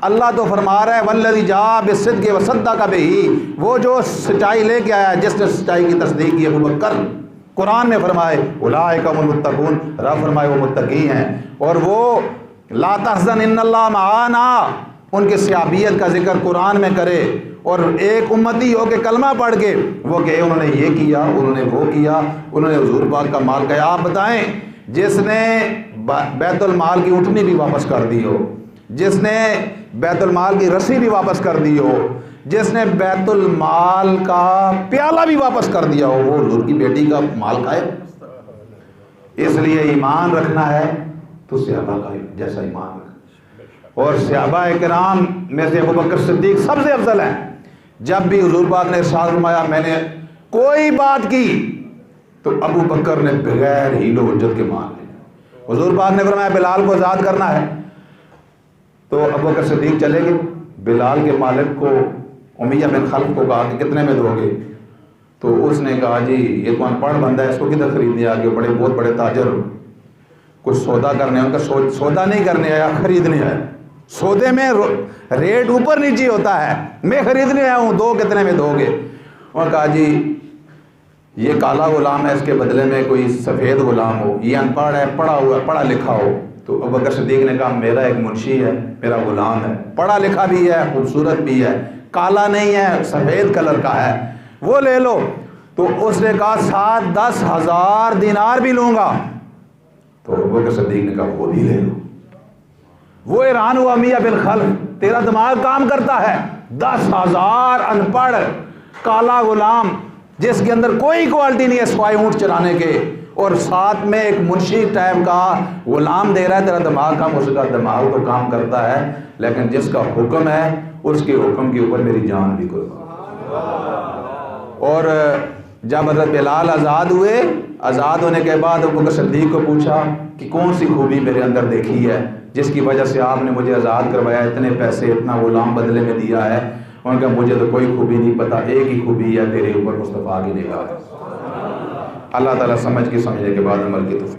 अल्लाह तो फरमा रहा है वल्लज़ी जाअ बिस्सिद्क़ि व सद्दक़ बिही, वो जो सच्चाई लेके आया, जिसने सच्चाई की तस्दीक की। अबू बकर कुरान में फरमाए उलाइका हुमुल मुत्तक़ून, रब फरमाए वो मुत्तकी हैं। और वो ला तहज़न इन्नल्लाह मआना, उनके सियाबियत का जिक्र कुरान में करे। और एक उम्मती हो के कलमा पढ़ के वो कहे उन्होंने ये किया, उन्होंने वो किया, उन्होंने हुजूर पाक का माल कहा। आप बताएं, जिसने बैतुल माल की उठनी भी वापस कर दी हो, जिसने बैतुल माल की रस्सी भी वापस कर दी हो, जिसने बैतुल माल का प्याला भी वापस कर दिया हो, वो हुजूर की बेटी का माल खाए। इसलिए ईमान रखना है तो सहाबा का जैसा ईमान रखना। और सहाबा इकराम में से अबू बकर सिद्दीक सबसे अफजल है। जब भी हुजूर पाक ने इरशाद फरमाया मैंने कोई बात की तो अबू बकर ने बगैर हीलो हुज्जत के मान लिया। हुजूर पाक ने फरमाया बिलाल को आज़ाद करना है, तो अबू बकर सिद्दीक चले गए। बिलाल के मालिक को उमैया बिन खल्फ को कहा कि कितने में दोगे? तो उसने कहा जी ये तो अनपढ़ बंदा है, इसको किधर खरीदने आ गए, बड़े बहुत बड़े ताजर कुछ सौदा करने, उनका सौदा नहीं करने आया, खरीदने आया। सौदे में रेट ऊपर नीचे होता है, मैं खरीदने आया हूँ, दो कितने में दोगे? उन्होंने कहा जी ये काला गुलाम है, इसके बदले में कोई सफ़ेद गुलाम हो, ये अनपढ़ है, पढ़ा हुआ पढ़ा लिखा हो। तो अबू बकर सिद्दीक ने कहा मेरा एक मुंशी है, मेरा गुलाम है, पढ़ा लिखा भी है, खूबसूरत भी है, काला नहीं है, सफ़ेद कलर का है, वो ले लो। तो उसने कहा 7-10 हज़ार दिनार भी लूँगा। तो अबू बकर सिद्दीक ने कहा वो भी ले लो। वो हैरान हुआ, मियाँ बिन खल्फ तेरा दिमाग काम करता है? 10,000 अनपढ़ काला गुलाम जिसके अंदर कोई क्वालिटी नहीं है सिवाय ऊँट चराने के, और साथ में एक मुंशी टाइप का गुलाम दे रहा है, तेरा दिमाग काम? उसका दिमाग तो काम करता है, लेकिन जिसका हुक्म है उसके हुक्म के ऊपर मेरी जान भी कुर्बान। और जब हज़रत बिलाल आज़ाद हुए, आज़ाद होने के बाद अबू बकर सिद्दीक को पूछा कि कौन सी खूबी मेरे अंदर देखी है जिसकी वजह से आपने मुझे आज़ाद करवाया, इतने पैसे इतना गुलाम बदले में दिया है? उन्होंने कहा मुझे तो कोई खूबी नहीं पता, एक ही खूबी है तेरे ऊपर मुस्तफ़ा की निगाह। अल्लाह ताला समझ के समझने के बाद अमल की तौफीक